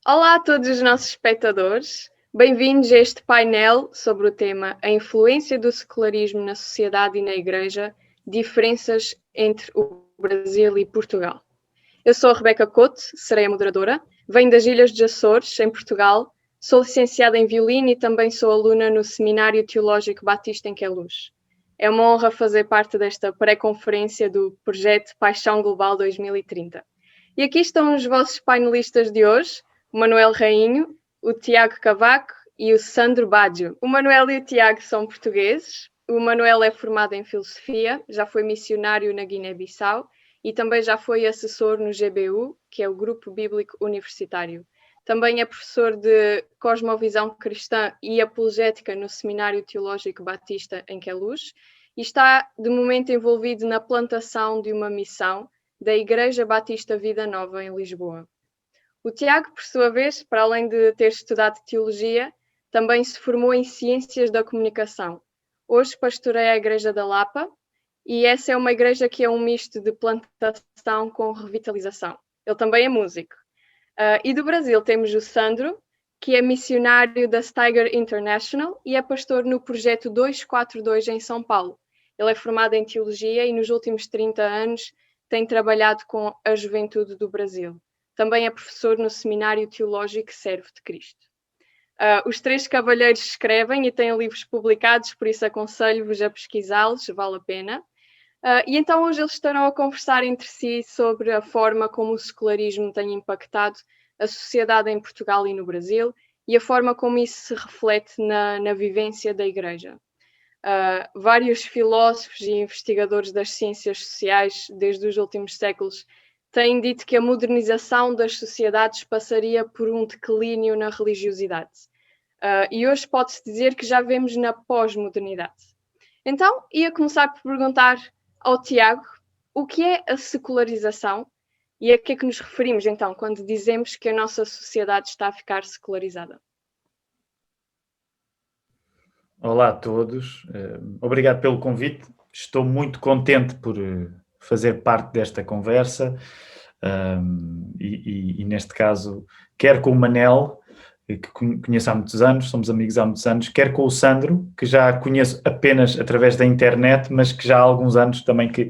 Olá a todos os nossos espectadores, bem-vindos a este painel sobre o tema A influência do secularismo na sociedade e na Igreja, diferenças entre o Brasil e Portugal. Eu sou a Rebeca Couto, serei a moderadora, venho das Ilhas dos Açores, em Portugal, sou licenciada em violino e também sou aluna no Seminário Teológico Batista em Queluz. É uma honra fazer parte desta pré-conferência do projeto Paixão Global 2030. E aqui estão os vossos painelistas de hoje, o Manuel Rainho, o Tiago Cavaco e o Sandro Baggio. O Manuel e o Tiago são portugueses. O Manuel é formado em Filosofia, já foi missionário na Guiné-Bissau e também já foi assessor no GBU, que é o Grupo Bíblico Universitário. Também é professor de Cosmovisão Cristã e Apologética no Seminário Teológico Batista em Queluz e está, de momento, envolvido na plantação de uma missão da Igreja Batista Vida Nova em Lisboa. O Tiago, por sua vez, para além de ter estudado Teologia, também se formou em Ciências da Comunicação. Hoje pastoreia a Igreja da Lapa e essa é uma igreja que é um misto de plantação com revitalização. Ele também é músico. E do Brasil temos o Sandro, que é missionário da Steiger International e é pastor no projeto 242 em São Paulo. Ele é formado em Teologia e nos últimos 30 anos tem trabalhado com a juventude do Brasil. Também é professor no Seminário Teológico Servo de Cristo. Os três cavalheiros escrevem e têm livros publicados, por isso aconselho-vos a pesquisá-los, vale a pena. E então hoje eles estarão a conversar entre si sobre a forma como o secularismo tem impactado a sociedade em Portugal e no Brasil e a forma como isso se reflete na vivência da Igreja. Vários filósofos e investigadores das ciências sociais desde os últimos séculos têm dito que a modernização das sociedades passaria por um declínio na religiosidade. E hoje pode-se dizer que já vemos na pós-modernidade. Então, ia começar por perguntar ao Tiago o que é a secularização e a que é que nos referimos então quando dizemos que a nossa sociedade está a ficar secularizada. Olá a todos, obrigado pelo convite. Estou muito contente por fazer parte desta conversa e neste caso, quer com o Manel, que conheço há muitos anos, somos amigos há muitos anos, quer com o Sandro, que já conheço apenas através da internet, mas que já há alguns anos também que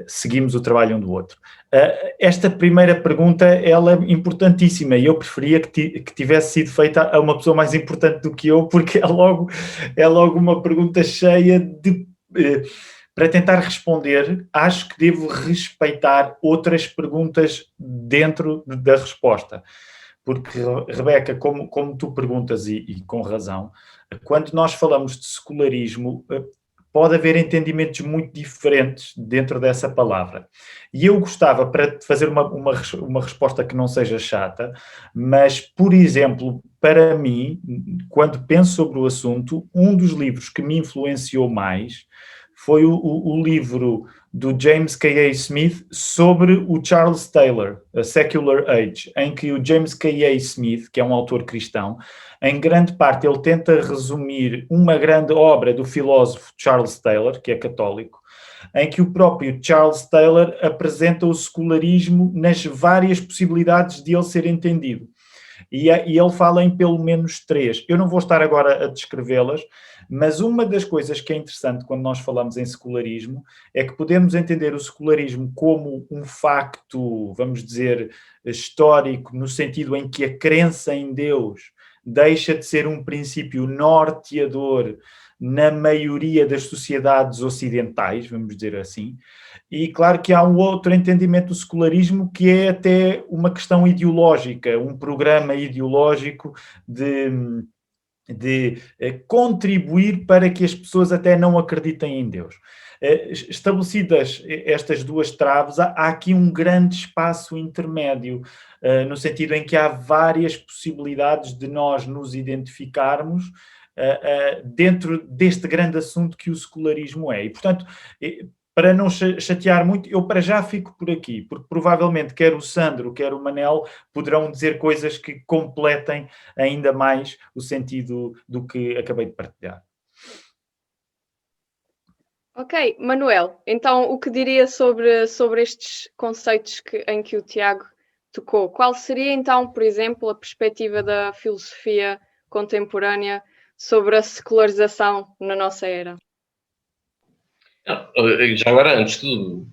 seguimos o trabalho um do outro. Esta primeira pergunta, ela é importantíssima e eu preferia que tivesse sido feita a uma pessoa mais importante do que eu, porque é logo uma pergunta cheia de... para tentar responder, acho que devo respeitar outras perguntas dentro da resposta. Porque, Rebeca, como tu perguntas, e com razão, quando nós falamos de secularismo, pode haver entendimentos muito diferentes dentro dessa palavra. E eu gostava, para fazer uma resposta que não seja chata, mas, por exemplo, para mim, quando penso sobre o assunto, um dos livros que me influenciou mais foi o livro do James K.A. Smith sobre o Charles Taylor, A Secular Age, em que o James K.A. Smith, que é um autor cristão, em grande parte ele tenta resumir uma grande obra do filósofo Charles Taylor, que é católico, em que o próprio Charles Taylor apresenta o secularismo nas várias possibilidades de ele ser entendido. E ele fala em pelo menos 3. Eu não vou estar agora a descrevê-las, mas uma das coisas que é interessante quando nós falamos em secularismo é que podemos entender o secularismo como um facto, vamos dizer, histórico, no sentido em que a crença em Deus deixa de ser um princípio norteador na maioria das sociedades ocidentais, vamos dizer assim. E claro que há um outro entendimento do secularismo que é até uma questão ideológica, um programa ideológico de contribuir para que as pessoas até não acreditem em Deus. Estabelecidas estas duas traves, há aqui um grande espaço intermédio, no sentido em que há várias possibilidades de nós nos identificarmos dentro deste grande assunto que o secularismo é. E, portanto, para não chatear muito, eu para já fico por aqui, porque provavelmente quer o Sandro, quer o Manel poderão dizer coisas que completem ainda mais o sentido do que acabei de partilhar. Ok, Manuel, então o que diria sobre estes conceitos em que o Tiago tocou. Qual seria então, por exemplo, a perspectiva da filosofia contemporânea sobre a secularização na nossa era? Já agora, antes de tudo,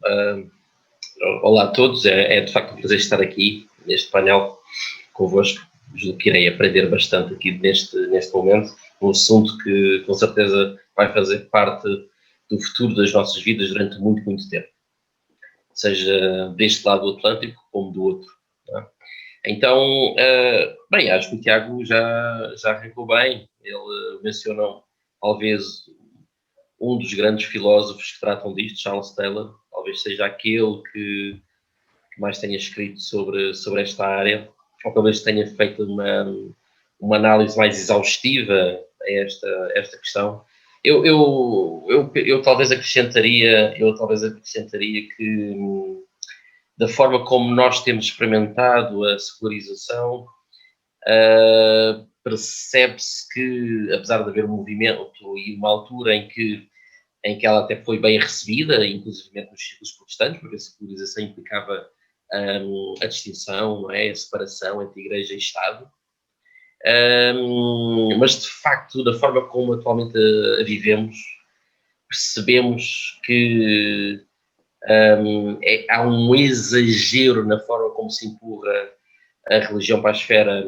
olá a todos, é de facto um prazer estar aqui neste painel convosco. Julgo que irei aprender bastante aqui neste momento, um assunto que com certeza vai fazer parte do futuro das nossas vidas durante muito, muito tempo, seja deste lado do Atlântico como do outro. Não é? Então, bem, acho que o Tiago já arrancou bem. Ele mencionou, talvez, um dos grandes filósofos que tratam disto, Charles Taylor, talvez seja aquele que mais tenha escrito sobre esta área, ou talvez tenha feito uma análise mais exaustiva a esta questão. Eu talvez acrescentaria que da forma como nós temos experimentado a secularização, percebe-se que, apesar de haver um movimento e uma altura em que ela até foi bem recebida, inclusive nos círculos protestantes, porque a secularização implicava a distinção, não é? A separação entre Igreja e Estado. Mas, de facto, da forma como atualmente a vivemos, percebemos que há um exagero na forma como se empurra a religião para a esfera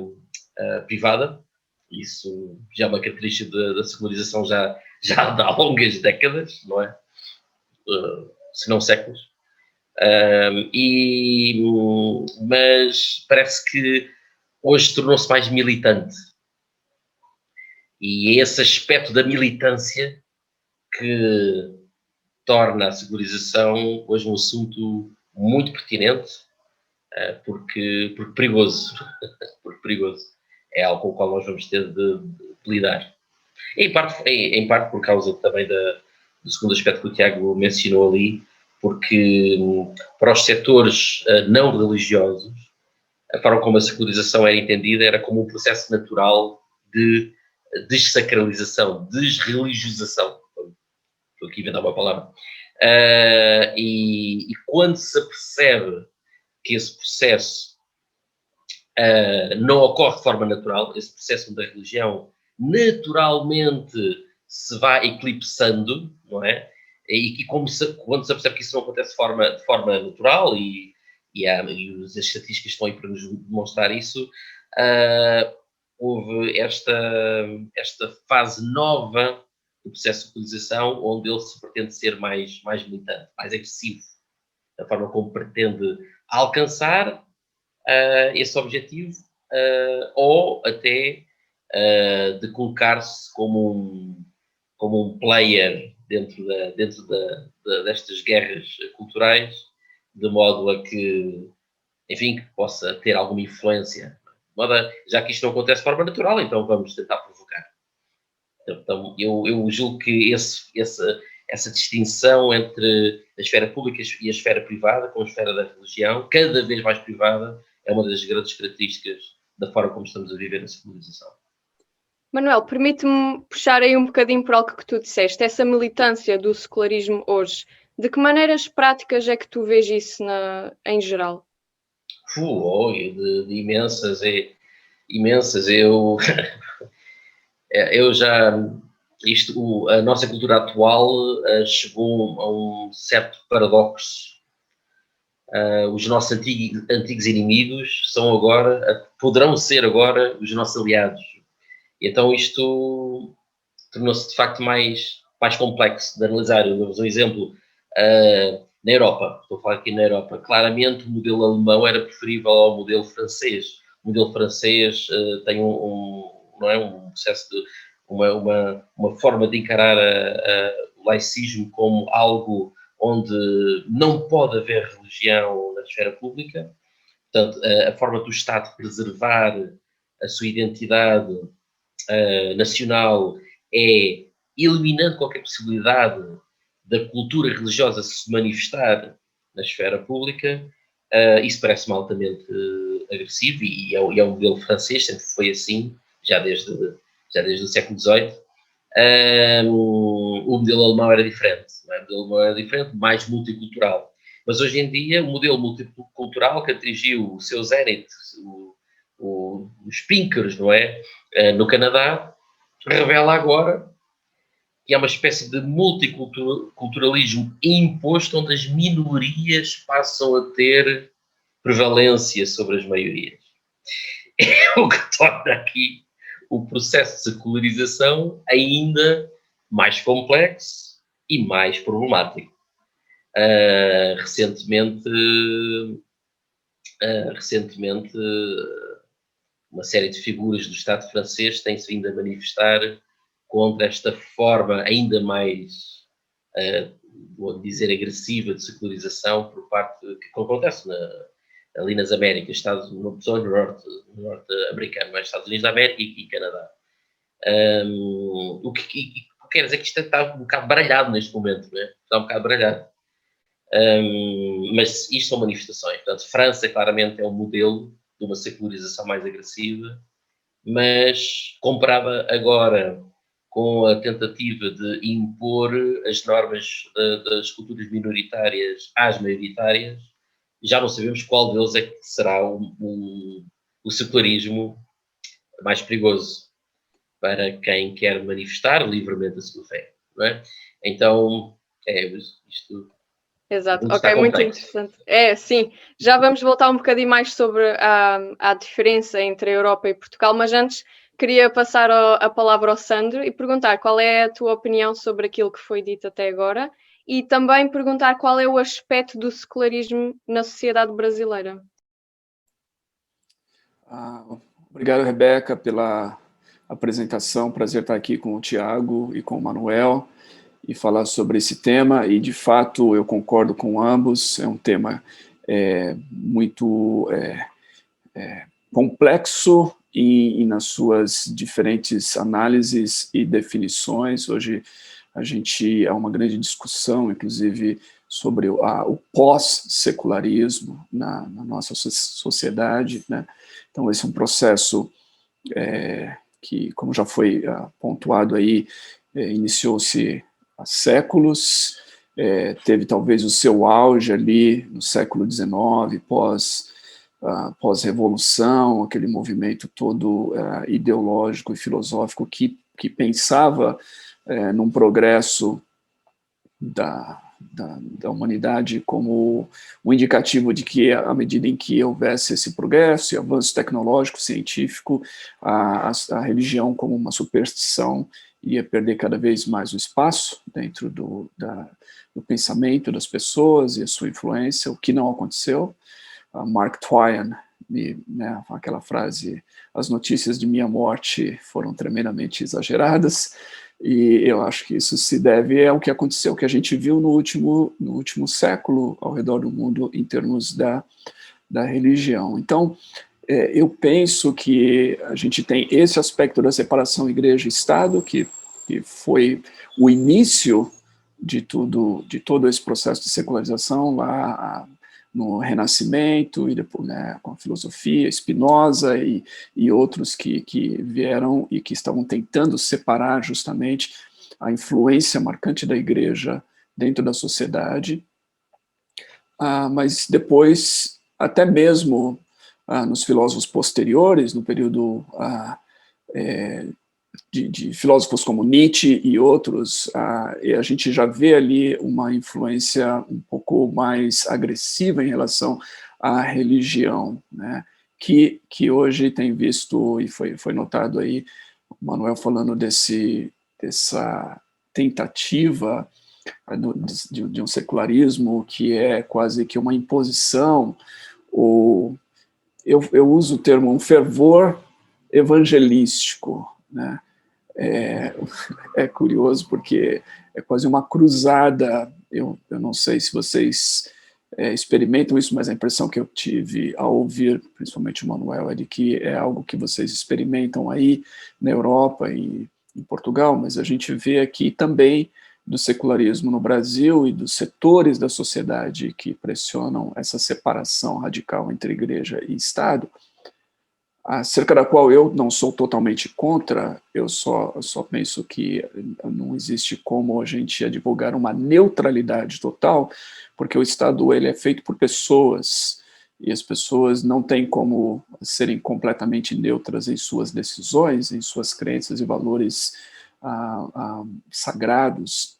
privada. Isso já é uma característica da secularização já há longas décadas, não é? Se não séculos. Mas parece que hoje tornou-se mais militante. E é esse aspecto da militância que torna a secularização hoje um assunto muito pertinente, porque perigoso. Porque perigoso. É algo com o qual nós vamos ter de lidar. Em parte por causa também do segundo aspecto que o Tiago mencionou ali, porque para os setores não religiosos, a forma como a secularização era entendida era como um processo natural de desacralização, desreligiosação. Estou aqui a inventar uma palavra. E quando se percebe que esse processo não ocorre de forma natural, esse processo da religião naturalmente se vai eclipsando, não é? E quando se percebe que isso não acontece de forma natural, e as estatísticas estão aí para nos demonstrar isso, houve esta fase nova do processo de secularização, onde ele se pretende ser mais militante, mais agressivo, da forma como pretende alcançar esse objetivo, ou até de colocar-se como um player dentro destas guerras culturais, de modo a que, enfim, que possa ter alguma influência. Já que isto não acontece de forma natural, então vamos tentar provocar. Então, eu julgo que essa distinção entre a esfera pública e a esfera privada, com a esfera da religião, cada vez mais privada, é uma das grandes características da forma como estamos a viver a secularização. Manuel, permite-me puxar aí um bocadinho para algo que tu disseste, essa militância do secularismo hoje. De que maneiras práticas é que tu vês isso em geral? De imensas, imensas. Eu já... a nossa cultura atual chegou a um certo paradoxo. Os nossos antigos inimigos poderão ser agora os nossos aliados. E então isto tornou-se de facto mais complexo de analisar. Eu dou-vos um exemplo. Na Europa, estou a falar aqui na Europa, claramente o modelo alemão era preferível ao modelo francês. O modelo francês tem não é, um processo de uma forma de encarar o laicismo como algo onde não pode haver religião na esfera pública. Portanto, a forma do Estado preservar a sua identidade nacional é eliminando qualquer possibilidade da cultura religiosa se manifestar na esfera pública. Isso parece-me altamente agressivo, e é um modelo francês, sempre foi assim, já desde o século XVIII. O modelo alemão era diferente, mais multicultural. Mas hoje em dia, o modelo multicultural que atingiu o seu zénite, os pinkers, não é? No Canadá, revela agora que é uma espécie de multiculturalismo imposto, onde as minorias passam a ter prevalência sobre as maiorias. É o que torna aqui o processo de secularização ainda mais complexo e mais problemático. Recentemente, uma série de figuras do Estado francês têm-se vindo a manifestar contra esta forma ainda mais, vou dizer, agressiva de secularização por parte que acontece ali nas Américas, no norte-americano, mas Estados Unidos da América e Canadá. O que quer dizer que isto está um bocado baralhado neste momento, não é? Está um bocado baralhado. Mas isto são manifestações. Portanto, França claramente é um modelo de uma secularização mais agressiva, mas comparada agora com a tentativa de impor as normas das culturas minoritárias às maioritárias, já não sabemos qual deles é que será o secularismo mais perigoso para quem quer manifestar livremente a sua fé, não é? Então, isto... Exato, ok, muito interessante. Sim, já vamos voltar um bocadinho mais sobre a diferença entre a Europa e Portugal, mas antes queria passar a palavra ao Sandro e perguntar qual é a tua opinião sobre aquilo que foi dito até agora e também perguntar qual é o aspecto do secularismo na sociedade brasileira. Obrigado, Rebeca, pela apresentação. Prazer estar aqui com o Tiago e com o Manuel e falar sobre esse tema, e de fato eu concordo com ambos, é um tema muito complexo e nas suas diferentes análises e definições. Hoje a gente há uma grande discussão, inclusive, sobre o pós-secularismo na nossa sociedade, né? Então esse é um processo que, como já foi pontuado aí, iniciou-se há séculos, teve talvez o seu auge ali no século XIX, pós-revolução, aquele movimento todo ideológico e filosófico que pensava num progresso da humanidade como um indicativo de que, à medida em que houvesse esse progresso e avanço tecnológico, científico, a religião como uma superstição ia perder cada vez mais o espaço dentro do pensamento das pessoas e a sua influência, o que não aconteceu. Mark Twain, né, aquela frase, as notícias de minha morte foram tremendamente exageradas, e eu acho que isso se deve ao que aconteceu, que a gente viu no último século ao redor do mundo em termos da religião. Então, eu penso que a gente tem esse aspecto da separação igreja-estado, que foi o início de todo esse processo de secularização lá no Renascimento, e depois, né, com a filosofia, Spinoza e outros que vieram e que estavam tentando separar justamente a influência marcante da igreja dentro da sociedade. Mas depois, até mesmo nos filósofos posteriores, no período de filósofos como Nietzsche e outros, e a gente já vê ali uma influência um pouco mais agressiva em relação à religião, né? que hoje tem visto, e foi notado aí, o Manuel falando dessa tentativa de um secularismo que é quase que uma imposição, ou eu uso o termo um fervor evangelístico, né? É curioso porque é quase uma cruzada. Eu não sei se vocês experimentam isso, mas a impressão que eu tive ao ouvir, principalmente o Manuel, é de que é algo que vocês experimentam aí na Europa e em Portugal, mas a gente vê aqui também do secularismo no Brasil e dos setores da sociedade que pressionam essa separação radical entre igreja e Estado, acerca da qual eu não sou totalmente contra, eu só penso que não existe como a gente advogar uma neutralidade total, porque o Estado ele é feito por pessoas, e as pessoas não têm como serem completamente neutras em suas decisões, em suas crenças e valores sagrados,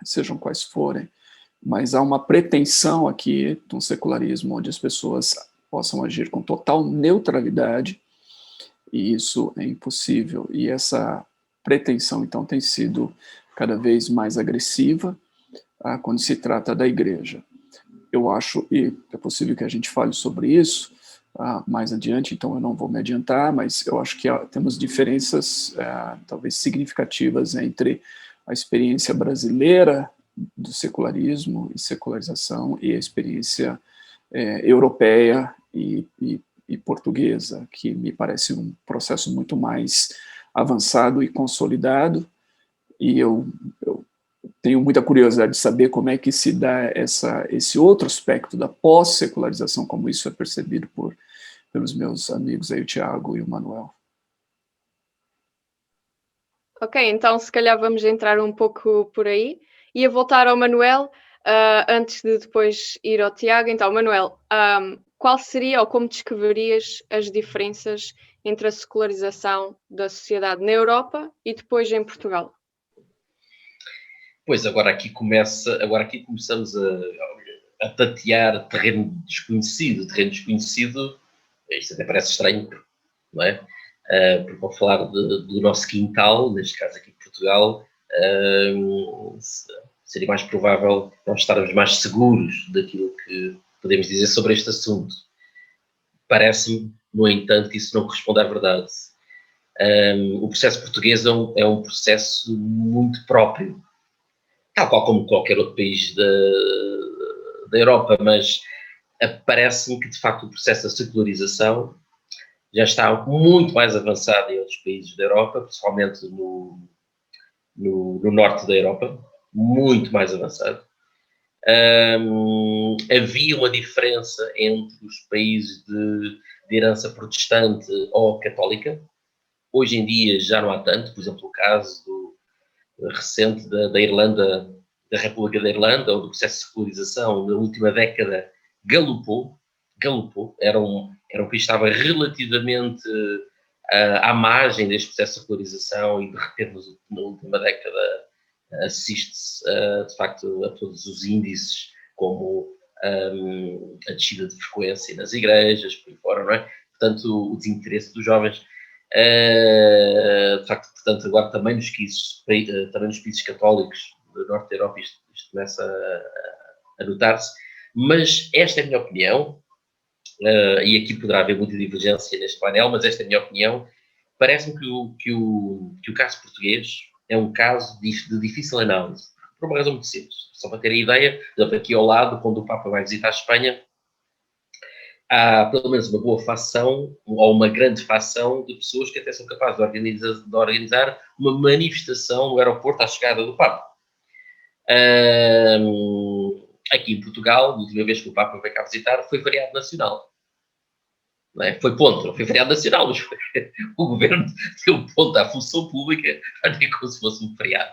sejam quais forem, mas há uma pretensão aqui de um secularismo onde as pessoas possam agir com total neutralidade, e isso é impossível. E essa pretensão, então, tem sido cada vez mais agressiva quando se trata da igreja. Eu acho, e é possível que a gente fale sobre isso mais adiante, então eu não vou me adiantar, mas eu acho que temos diferenças talvez significativas entre a experiência brasileira do secularismo e secularização e a experiência europeia e portuguesa, que me parece um processo muito mais avançado e consolidado, e eu tenho muita curiosidade de saber como é que se dá esse outro aspecto da pós-secularização, como isso é percebido pelos meus amigos aí, o Tiago e o Manuel. Ok, então se calhar vamos entrar um pouco por aí. Ia voltar ao Manuel, antes de depois ir ao Tiago. Então, Manuel, qual seria ou como descreverias as diferenças entre a secularização da sociedade na Europa e depois em Portugal? Pois, agora aqui começamos a tatear terreno desconhecido. Terreno desconhecido, isto até parece estranho, não é? Porque ao falar do nosso quintal, neste caso aqui de Portugal, seria mais provável nós estarmos mais seguros daquilo que podemos dizer sobre este assunto. Parece-me, no entanto, que isso não corresponde à verdade. O processo português é um processo muito próprio, tal qual como qualquer outro país da Europa, mas parece-me que, de facto, o processo da secularização já está muito mais avançado em outros países da Europa, principalmente no norte da Europa, muito mais avançado. Havia uma diferença entre os países de herança protestante ou católica. Hoje em dia já não há tanto. Por exemplo, o caso recente da Irlanda, da República da Irlanda, ou do processo de secularização na última década, galopou. Era um país que estava relativamente à margem deste processo de secularização e de repente na última década assiste-se de facto a todos os índices, como a descida de frequência nas igrejas, por aí fora, não é? Portanto, o desinteresse dos jovens. De facto, portanto, agora também nos países católicos do norte da Europa isto começa a notar-se, mas esta é a minha opinião, e aqui poderá haver muita divergência neste painel, mas esta é a minha opinião. Parece-me que o caso português é um caso de difícil análise, por uma razão muito simples. Só para ter a ideia, aqui ao lado, quando o Papa vai visitar a Espanha, há pelo menos uma boa facção, ou uma grande facção de pessoas que até são capazes de organizar uma manifestação no aeroporto à chegada do Papa. Aqui em Portugal, a última vez que o Papa veio cá visitar, foi feriado nacional. Não é? Foi ponto, não foi feriado nacional, mas o governo deu ponto à função pública, como se fosse um feriado.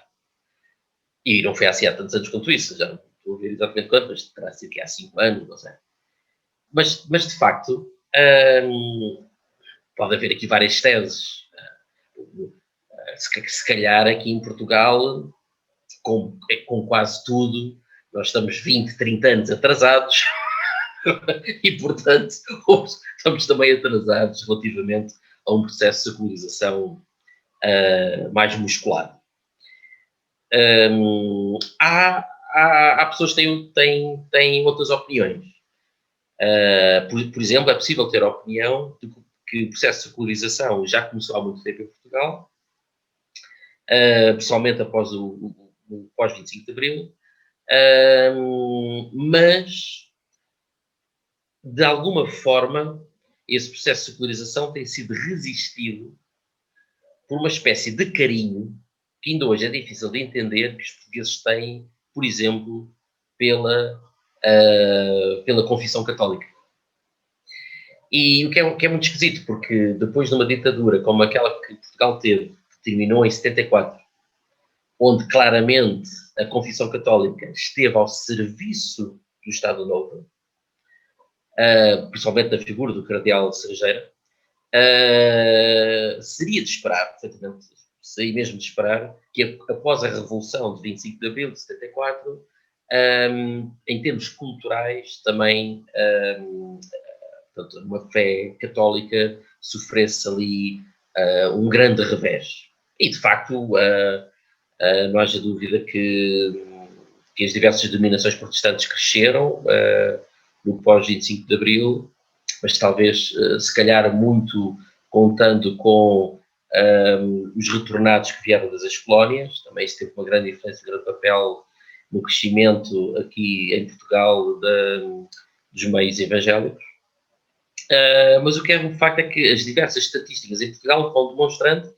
E não foi assim há tantos anos quanto isso, já não estou a ver exatamente quanto, mas terá sido que há 5 anos, não sei. Mas de facto, pode haver aqui várias teses. Se calhar aqui em Portugal, com quase tudo, nós estamos 20, 30 anos atrasados e, portanto, estamos também atrasados relativamente a um processo de secularização mais musculado. Há pessoas que têm outras opiniões. Por exemplo, é possível ter a opinião de que o processo de secularização já começou há muito tempo em Portugal, pessoalmente após o pós-25 de Abril, mas, de alguma forma, esse processo de secularização tem sido resistido por uma espécie de carinho que ainda hoje é difícil de entender que os portugueses têm, por exemplo, pela confissão católica. E o que é muito esquisito, porque depois de uma ditadura como aquela que Portugal teve, que terminou em 74, onde claramente a confissão católica esteve ao serviço do Estado Novo, principalmente na figura do cardeal Cerejeira, seria de esperar, perfeitamente, seria mesmo de esperar, que após a Revolução de 25 de Abril de 74, em termos culturais, também portanto, uma fé católica sofresse ali um grande revés. E, de facto, não haja dúvida que as diversas denominações protestantes cresceram no pós-25 de Abril, mas talvez, se calhar, muito contando com os retornados que vieram das ex-colónias. Também isso teve uma grande influência, um grande papel no crescimento aqui em Portugal dos meios evangélicos. Mas o que é um facto é que as diversas estatísticas em Portugal vão demonstrando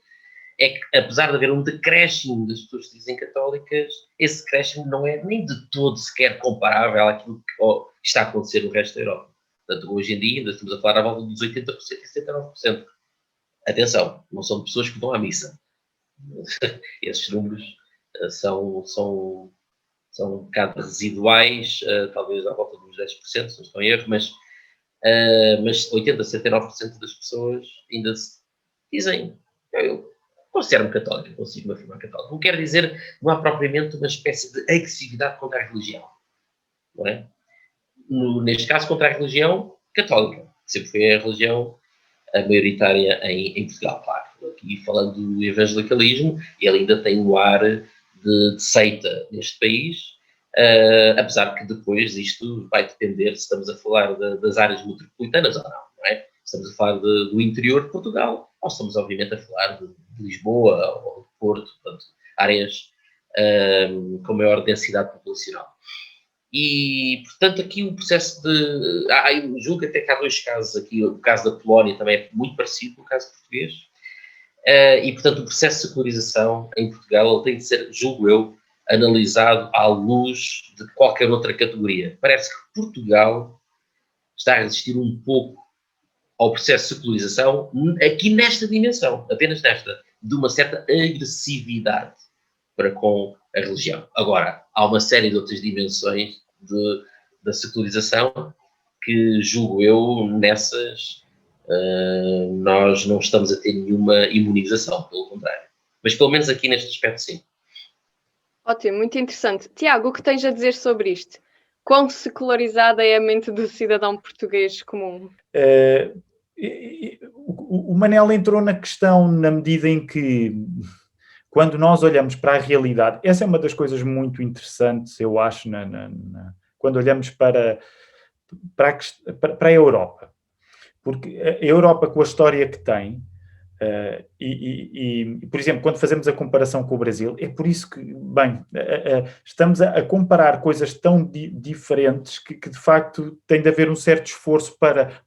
é que, apesar de haver um decréscimo das pessoas que se dizem católicas, esse decréscimo não é nem de todo sequer comparável àquilo que está a acontecer no resto da Europa. Portanto, hoje em dia ainda estamos a falar à volta dos 80% e 79%. Atenção, não são pessoas que vão à missa. Esses números são um bocado residuais, talvez à volta dos 10%, se não estou em erro, mas 80% a 79% das pessoas ainda se dizem: eu considero-me católico, consigo-me afirmar católico. Não quer dizer, não há propriamente uma espécie de agressividade contra a religião, não é? Neste caso, contra a religião católica, que sempre foi a religião maioritária em Portugal, claro. Aqui falando do evangelicalismo, ele ainda tem um ar de seita neste país, apesar que depois isto vai depender se estamos a falar das áreas metropolitanas ou não é? Se estamos a falar do interior de Portugal, ou estamos obviamente a falar de Lisboa ou de Porto, portanto, áreas com maior densidade populacional. E, portanto, aqui o processo eu julgo até que há dois casos aqui. O caso da Polónia também é muito parecido com o caso português. E, portanto, o processo de secularização em Portugal tem de ser, julgo eu, analisado à luz de qualquer outra categoria. Parece que Portugal está a resistir um pouco ao processo de secularização aqui nesta dimensão, apenas nesta, de uma certa agressividade para com a religião. Agora, há uma série de outras dimensões da secularização que, julgo eu, nessas nós não estamos a ter nenhuma imunização, pelo contrário. Mas pelo menos aqui neste aspecto, sim. Ótimo, muito interessante. Tiago, o que tens a dizer sobre isto? Quão secularizada é a mente do cidadão português comum? O Manel entrou na questão na medida em que, quando nós olhamos para a realidade, essa é uma das coisas muito interessantes, eu acho, quando olhamos para a Europa. Porque a Europa, com a história que tem, por exemplo, quando fazemos a comparação com o Brasil, é por isso que, estamos a comparar coisas tão diferentes que de facto tem de haver um certo esforço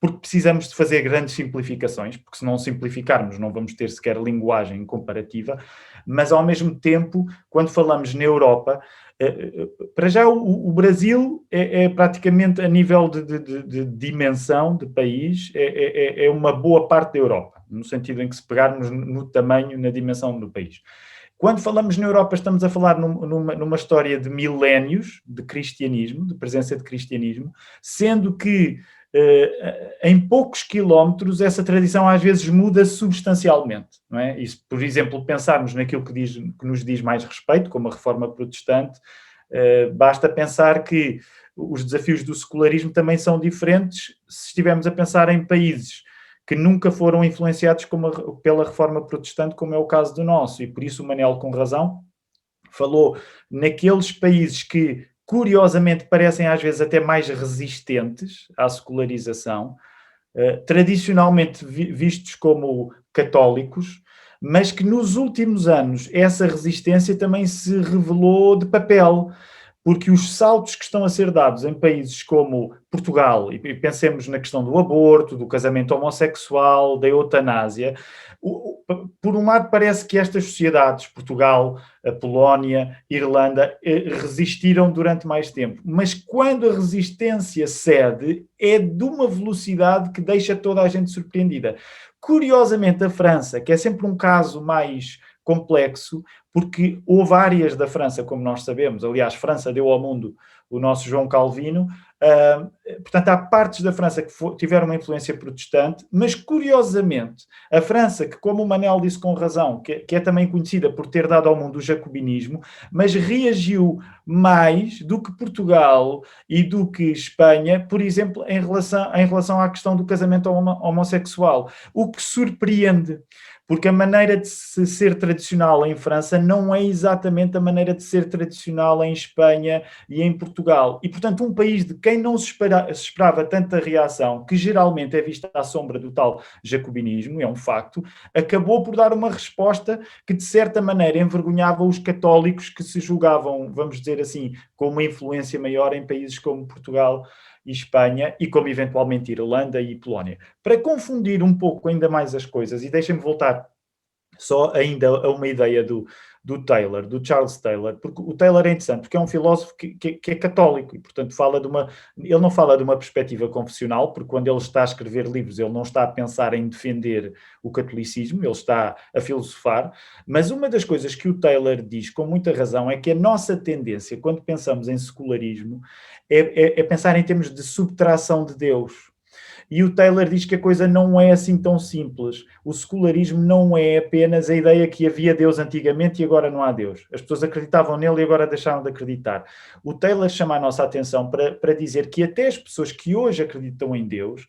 porque precisamos de fazer grandes simplificações, porque se não simplificarmos não vamos ter sequer linguagem comparativa, mas ao mesmo tempo, quando falamos na Europa, para já o Brasil é praticamente, a nível de dimensão de país, é uma boa parte da Europa, no sentido em que, se pegarmos no tamanho, na dimensão do país. Quando falamos na Europa, estamos a falar numa história de milénios de cristianismo, de presença de cristianismo, sendo que em poucos quilómetros essa tradição às vezes muda substancialmente, não é? E se, por exemplo, pensarmos naquilo que nos diz mais respeito, como a Reforma Protestante, basta pensar que os desafios do secularismo também são diferentes se estivermos a pensar em países que nunca foram influenciados pela Reforma Protestante, como é o caso do nosso. E por isso o Manel, com razão, falou naqueles países que, curiosamente, parecem às vezes até mais resistentes à secularização, tradicionalmente vistos como católicos, mas que nos últimos anos essa resistência também se revelou de papel, porque os saltos que estão a ser dados em países como Portugal, e pensemos na questão do aborto, do casamento homossexual, da eutanásia, por um lado parece que estas sociedades, Portugal, a Polónia, Irlanda, resistiram durante mais tempo, mas quando a resistência cede, é de uma velocidade que deixa toda a gente surpreendida. Curiosamente, a França, que é sempre um caso mais complexo, porque houve áreas da França, como nós sabemos, aliás, França deu ao mundo o nosso João Calvino, portanto, há partes da França que tiveram uma influência protestante, mas, curiosamente, a França, que, como o Manel disse com razão, que é também conhecida por ter dado ao mundo o jacobinismo, mas reagiu mais do que Portugal e do que Espanha, por exemplo, em relação à questão do casamento homossexual, o que surpreende, porque a maneira de se ser tradicional em França não é exatamente a maneira de ser tradicional em Espanha e em Portugal. E, portanto, um país de quem não se esperava tanta reação, que geralmente é vista à sombra do tal jacobinismo, é um facto, acabou por dar uma resposta que, de certa maneira, envergonhava os católicos que se julgavam, vamos dizer assim, com uma influência maior em países como Portugal e Espanha, e como eventualmente Irlanda e Polónia. Para confundir um pouco ainda mais as coisas, e deixem-me voltar só ainda a uma ideia do Taylor, do Charles Taylor, porque o Taylor é interessante, porque é um filósofo que é católico, e portanto ele não fala de uma perspectiva confessional, porque quando ele está a escrever livros, ele não está a pensar em defender o catolicismo, ele está a filosofar, mas uma das coisas que o Taylor diz com muita razão é que a nossa tendência, quando pensamos em secularismo, é pensar em termos de subtração de Deus. E o Taylor diz que a coisa não é assim tão simples. O secularismo não é apenas a ideia que havia Deus antigamente e agora não há Deus. As pessoas acreditavam nele e agora deixaram de acreditar. O Taylor chama a nossa atenção para dizer que até as pessoas que hoje acreditam em Deus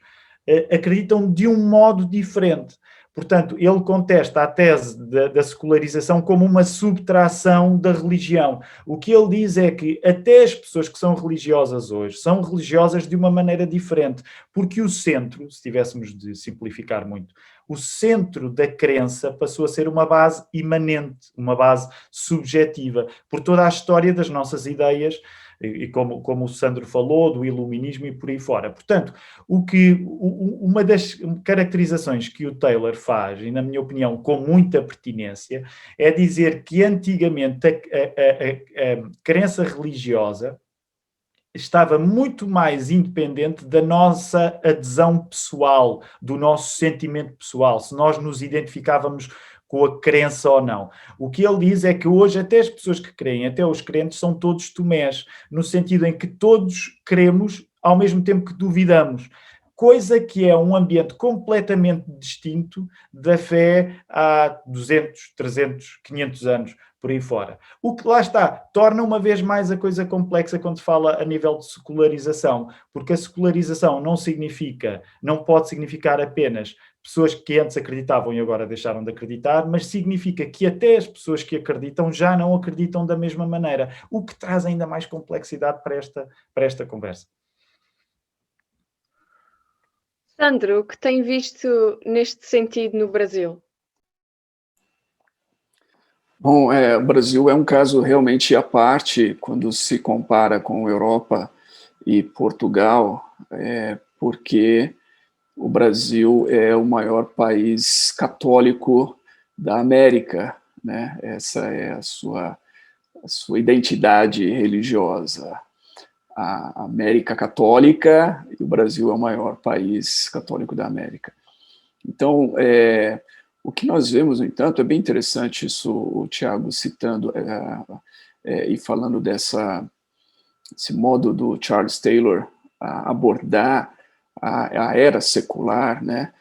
acreditam de um modo diferente. Portanto, ele contesta a tese da secularização como uma subtração da religião. O que ele diz é que até as pessoas que são religiosas hoje são religiosas de uma maneira diferente, porque o centro, se tivéssemos de simplificar muito, o centro da crença passou a ser uma base imanente, uma base subjetiva, por toda a história das nossas ideias, e como o Sandro falou, do iluminismo e por aí fora. Portanto, uma das caracterizações que o Taylor faz, e na minha opinião com muita pertinência, é dizer que antigamente a crença religiosa estava muito mais independente da nossa adesão pessoal, do nosso sentimento pessoal, se nós nos identificávamos com a crença ou não. O que ele diz é que hoje até as pessoas que creem, até os crentes, são todos Tomés, no sentido em que todos cremos ao mesmo tempo que duvidamos, coisa que é um ambiente completamente distinto da fé há 200, 300, 500 anos, por aí fora. O que lá está, torna uma vez mais a coisa complexa quando se fala a nível de secularização, porque a secularização não pode significar apenas pessoas que antes acreditavam e agora deixaram de acreditar, mas significa que até as pessoas que acreditam já não acreditam da mesma maneira, o que traz ainda mais complexidade para esta conversa. Sandro, o que tem visto neste sentido no Brasil? Bom, o Brasil é um caso realmente à parte quando se compara com a Europa e Portugal, porque o Brasil é o maior país católico da América, né? Essa é a sua identidade religiosa. A América Católica, e o Brasil é o maior país católico da América. Então, o que nós vemos, no entanto, é bem interessante isso, o Tiago citando e falando desse modo do Charles Taylor abordar a era secular, né?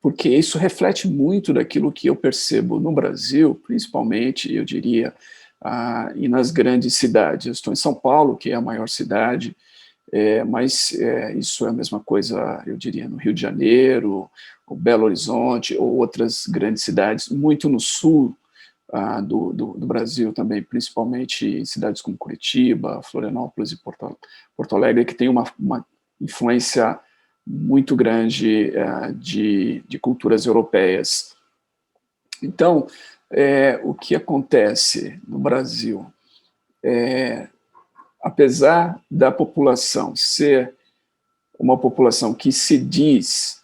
Porque isso reflete muito daquilo que eu percebo no Brasil, principalmente, eu diria, e nas grandes cidades. Eu estou em São Paulo, que é a maior cidade, mas isso é a mesma coisa, eu diria, no Rio de Janeiro, ou Belo Horizonte, ou outras grandes cidades, muito no sul do Brasil também, principalmente em cidades como Curitiba, Florianópolis e Porto Alegre, que tem uma influência muito grande de culturas europeias. Então, o que acontece no Brasil? apesar da população ser uma população que se diz,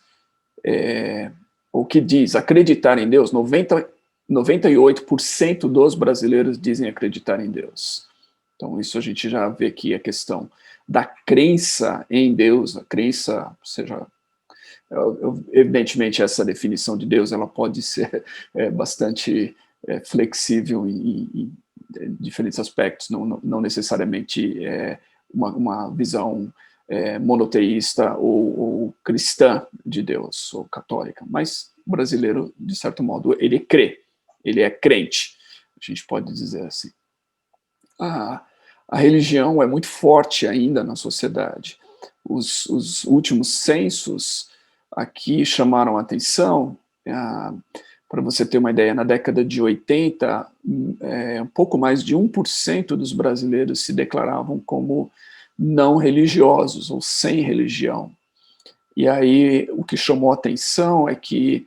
ou que diz acreditar em Deus, 98% dos brasileiros dizem acreditar em Deus. Então, isso a gente já vê que a questão da crença em Deus, a crença, ou seja, evidentemente essa definição de Deus ela pode ser bastante flexível em diferentes aspectos, não necessariamente uma visão monoteísta ou cristã de Deus, ou católica, mas o brasileiro, de certo modo, ele crê, ele é crente, a gente pode dizer assim. A religião é muito forte ainda na sociedade. Os últimos censos aqui chamaram a atenção, para você ter uma ideia, na década de 80, um pouco mais de 1% dos brasileiros se declaravam como não religiosos ou sem religião. E aí o que chamou a atenção é que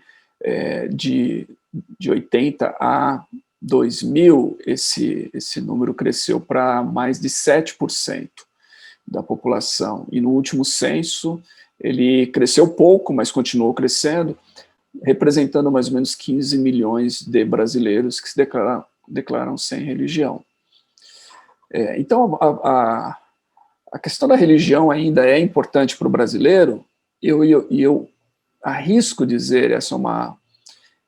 de 80 a 2000, esse número cresceu para mais de 7% da população. E no último censo, ele cresceu pouco, mas continuou crescendo, representando mais ou menos 15 milhões de brasileiros que se declaram sem religião. Então, a questão da religião ainda é importante para o brasileiro, e eu arrisco dizer,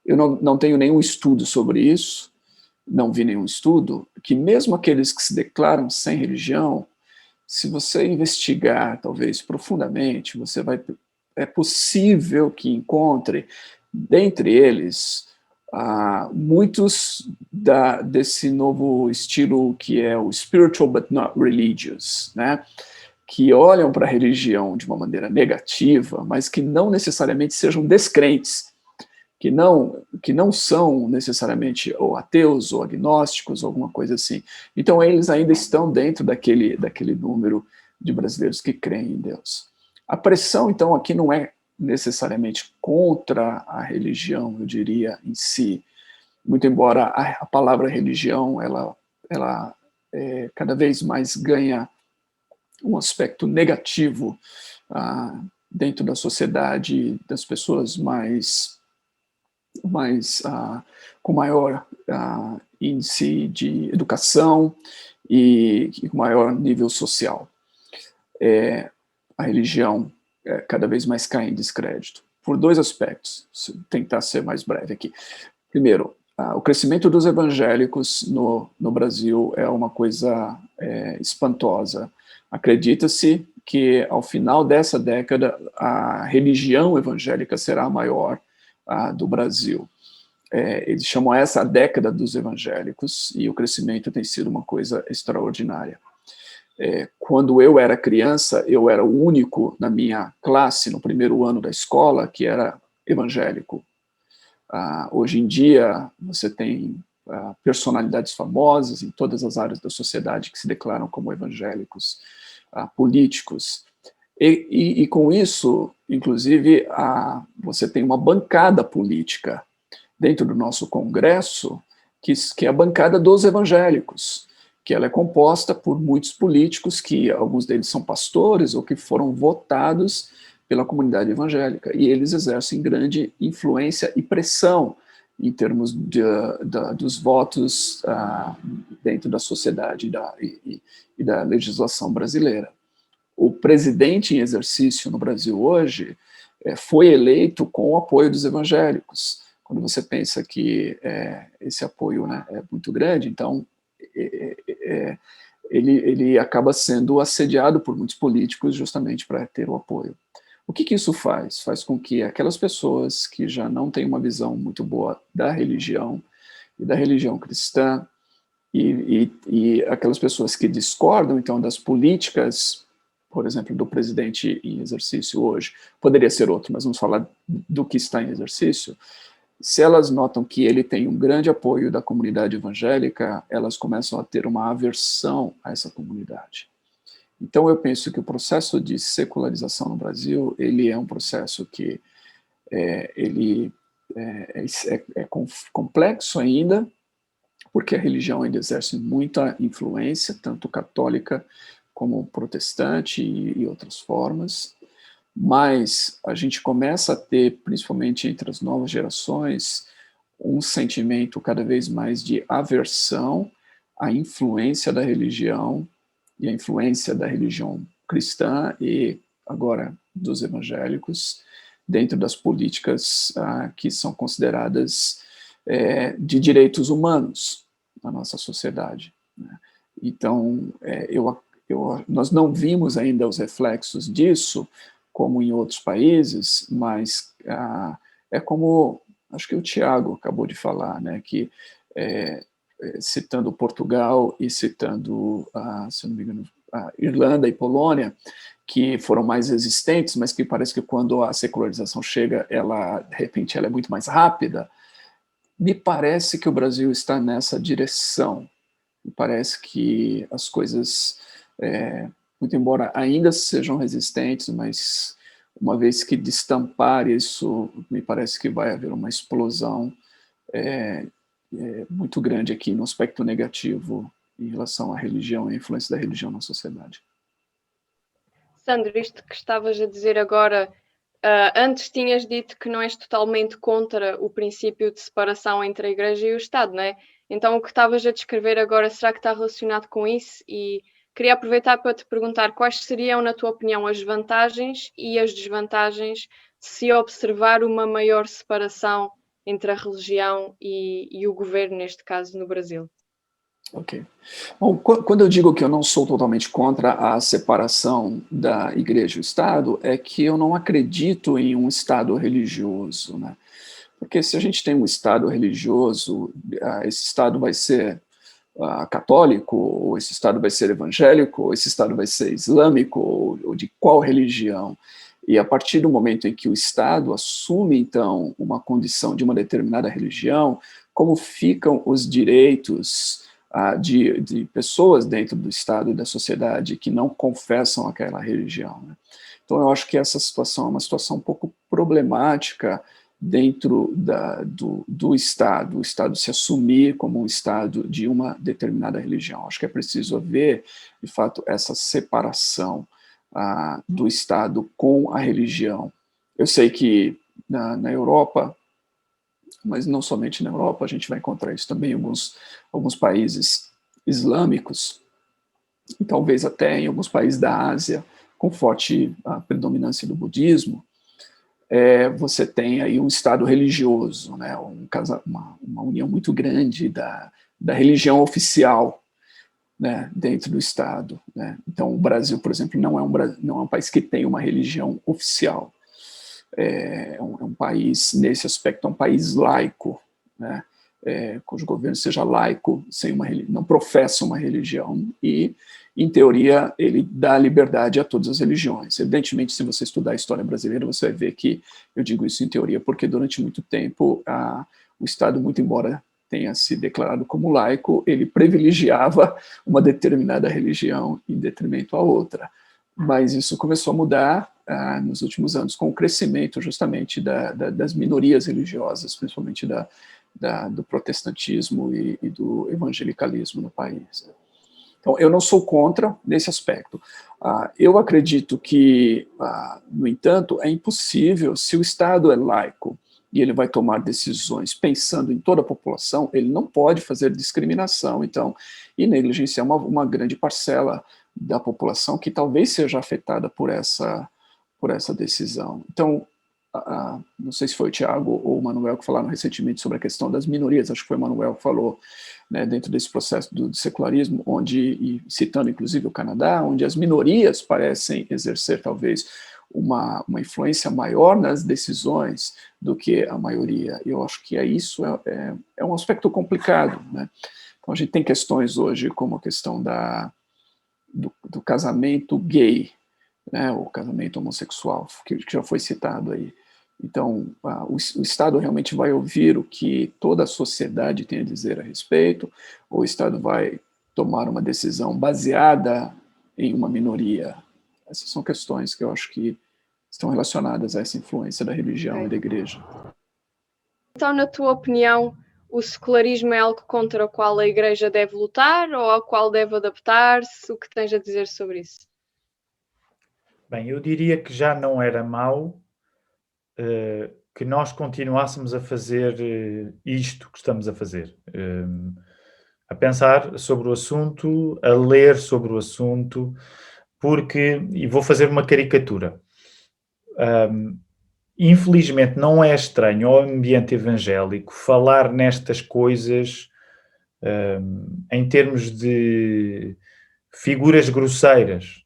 eu não tenho nenhum estudo sobre isso, não vi nenhum estudo, que mesmo aqueles que se declaram sem religião, se você investigar, talvez, profundamente, é possível que encontre, dentre eles, muitos desse novo estilo que é o spiritual but not religious, né? Que olham para a religião de uma maneira negativa, mas que não necessariamente sejam descrentes, que não são necessariamente ou ateus ou agnósticos, ou alguma coisa assim. Então, eles ainda estão dentro daquele número de brasileiros que creem em Deus. A pressão, então, aqui não é necessariamente contra a religião, eu diria, em si, muito embora a palavra religião, ela cada vez mais ganha um aspecto negativo dentro da sociedade, das pessoas com maior índice de educação e com maior nível social. A religião cada vez mais cai em descrédito, por dois aspectos, vou tentar ser mais breve aqui. Primeiro, o crescimento dos evangélicos no Brasil é uma coisa espantosa. Acredita-se que, ao final dessa década, a religião evangélica será a maior do Brasil. Eles chamam essa a década dos evangélicos, e o crescimento tem sido uma coisa extraordinária. Quando eu era criança, eu era o único na minha classe, no primeiro ano da escola, que era evangélico. Hoje em dia, você tem personalidades famosas em todas as áreas da sociedade que se declaram como evangélicos, políticos. E com isso, inclusive, você tem uma bancada política dentro do nosso Congresso, que é a bancada dos evangélicos, que ela é composta por muitos políticos, que alguns deles são pastores ou que foram votados pela comunidade evangélica, e eles exercem grande influência e pressão em termos dos votos dentro da sociedade e da legislação brasileira. O presidente em exercício no Brasil hoje foi eleito com o apoio dos evangélicos. Quando você pensa que esse apoio, né, é muito grande, então ele acaba sendo assediado por muitos políticos justamente para ter o apoio. O que isso faz? Faz com que aquelas pessoas que já não têm uma visão muito boa da religião e da religião cristã, e aquelas pessoas que discordam, então, das políticas, por exemplo, do presidente em exercício hoje, poderia ser outro, mas vamos falar do que está em exercício. Se elas notam que ele tem um grande apoio da comunidade evangélica, elas começam a ter uma aversão a essa comunidade. Então, eu penso que o processo de secularização no Brasil, ele é um processo que ele é complexo ainda, porque a religião ainda exerce muita influência, tanto católica como protestante e outras formas, mas a gente começa a ter, principalmente entre as novas gerações, um sentimento cada vez mais de aversão à influência da religião e à influência da religião cristã e agora dos evangélicos dentro das políticas que são consideradas de direitos humanos na nossa sociedade, né? Então, nós não vimos ainda os reflexos disso, como em outros países, mas é como, acho que o Tiago acabou de falar, né, que citando Portugal e citando, se não me engano, a Irlanda e Polônia, que foram mais resistentes, mas que parece que quando a secularização chega, de repente, ela é muito mais rápida. Me parece que o Brasil está nessa direção. Me parece que as coisas, muito embora ainda sejam resistentes, mas uma vez que destampar isso, me parece que vai haver uma explosão muito grande aqui no aspecto negativo em relação à religião e à influência da religião na sociedade. Sandro, isto que estavas a dizer agora, antes tinhas dito que não és totalmente contra o princípio de separação entre a Igreja e o Estado, não é? Então o que estavas a descrever agora, será que está relacionado com isso? E queria aproveitar para te perguntar quais seriam, na tua opinião, as vantagens e as desvantagens de se observar uma maior separação entre a religião e o governo, neste caso, no Brasil. Ok. Bom, quando eu digo que eu não sou totalmente contra a separação da Igreja e o Estado, é que eu não acredito em um Estado religioso, né? Porque se a gente tem um Estado religioso, esse Estado vai ser católico, ou esse Estado vai ser evangélico, ou esse Estado vai ser islâmico, ou de qual religião? E a partir do momento em que o Estado assume, então, uma condição de uma determinada religião, como ficam os direitos de pessoas dentro do Estado e da sociedade que não confessam aquela religião, né? Então, eu acho que essa situação é uma situação um pouco problemática dentro do Estado, o Estado se assumir como um Estado de uma determinada religião. Acho que é preciso haver, de fato, essa separação do Estado com a religião. Eu sei que na Europa, mas não somente na Europa, a gente vai encontrar isso também em alguns países islâmicos, e talvez até em alguns países da Ásia, com forte predominância do budismo. Você tem aí um Estado religioso, né, uma união muito grande da religião oficial, né, dentro do Estado, né? Então, o Brasil, por exemplo, não é um país que tem uma religião oficial. É um país, nesse aspecto, é um país laico, né, cujo governo seja laico, não professa uma religião e, em teoria, ele dá liberdade a todas as religiões. Evidentemente, se você estudar a história brasileira, você vai ver que eu digo isso em teoria, porque durante muito tempo o Estado, muito embora tenha se declarado como laico, ele privilegiava uma determinada religião em detrimento à outra. Mas isso começou a mudar nos últimos anos com o crescimento justamente das minorias religiosas, principalmente do protestantismo e do evangelicalismo no país. Então, eu não sou contra nesse aspecto. Eu acredito que, no entanto, é impossível, se o Estado é laico e ele vai tomar decisões pensando em toda a população, ele não pode fazer discriminação, então, e negligenciar uma grande parcela da população que talvez seja afetada por essa decisão. Então, não sei se foi o Tiago ou o Manuel que falaram recentemente sobre a questão das minorias, acho que foi o Manuel que falou, né, dentro desse processo do secularismo, e citando inclusive o Canadá, onde as minorias parecem exercer talvez uma influência maior nas decisões do que a maioria. Eu acho que isso é um aspecto complicado, né? Então, a gente tem questões hoje como a questão do casamento gay, né, o casamento homossexual, que já foi citado aí. Então, o Estado realmente vai ouvir o que toda a sociedade tem a dizer a respeito, ou o Estado vai tomar uma decisão baseada em uma minoria? Essas são questões que eu acho que estão relacionadas a essa influência da religião e da igreja. Então, na tua opinião, o secularismo é algo contra o qual a Igreja deve lutar ou ao qual deve adaptar-se? O que tens a dizer sobre isso? Bem, eu diria que já não era mau que nós continuássemos a fazer isto que estamos a fazer. A pensar sobre o assunto, a ler sobre o assunto, porque, e vou fazer uma caricatura, infelizmente não é estranho ao ambiente evangélico falar nestas coisas em termos de figuras grosseiras.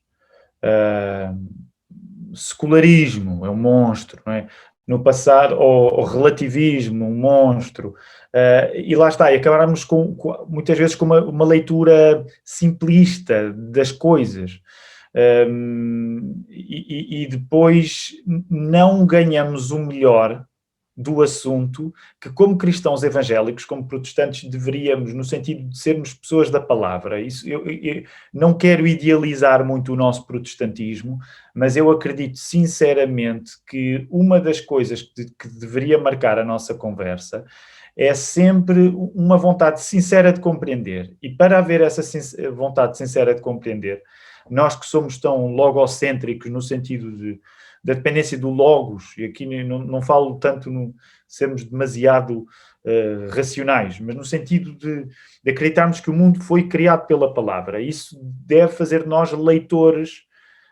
Secularismo é um monstro, não é? No passado, ou relativismo, um monstro, e lá está, e acabamos muitas vezes com uma leitura simplista das coisas, e depois não ganhamos o melhor do assunto que, como cristãos evangélicos, como protestantes, deveríamos, no sentido de sermos pessoas da palavra. Isso, eu não quero idealizar muito o nosso protestantismo, mas eu acredito sinceramente que uma das coisas que deveria marcar a nossa conversa é sempre uma vontade sincera de compreender. E para haver essa vontade sincera de compreender, nós que somos tão logocêntricos no sentido da dependência do logos, e aqui não falo tanto no sermos demasiado racionais, mas no sentido de acreditarmos que o mundo foi criado pela palavra. Isso deve fazer de nós leitores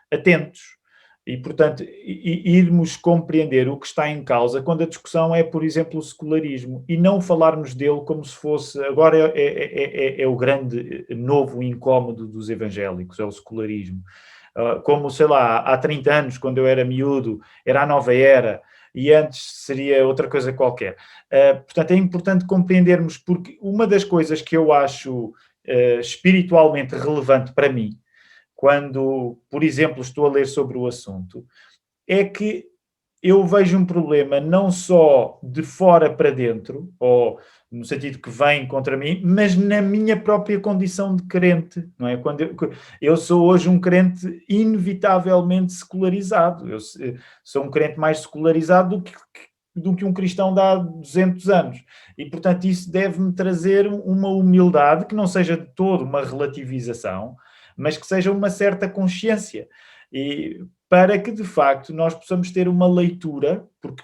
atentos e, portanto, irmos compreender o que está em causa quando a discussão é, por exemplo, o secularismo, e não falarmos dele como se fosse, agora é o grande novo incómodo dos evangélicos, é o secularismo. Como, sei lá, há 30 anos, quando eu era miúdo, era a nova era, e antes seria outra coisa qualquer. Portanto, é importante compreendermos, porque uma das coisas que eu acho espiritualmente relevante para mim, quando, por exemplo, estou a ler sobre o assunto, é que eu vejo um problema não só de fora para dentro, ou no sentido que vem contra mim, mas na minha própria condição de crente, não é? Quando eu sou hoje um crente inevitavelmente secularizado. Eu sou um crente mais secularizado do que um cristão de há 200 anos. E, portanto, isso deve-me trazer uma humildade que não seja de todo uma relativização, mas que seja uma certa consciência. E para que, de facto, nós possamos ter uma leitura, porque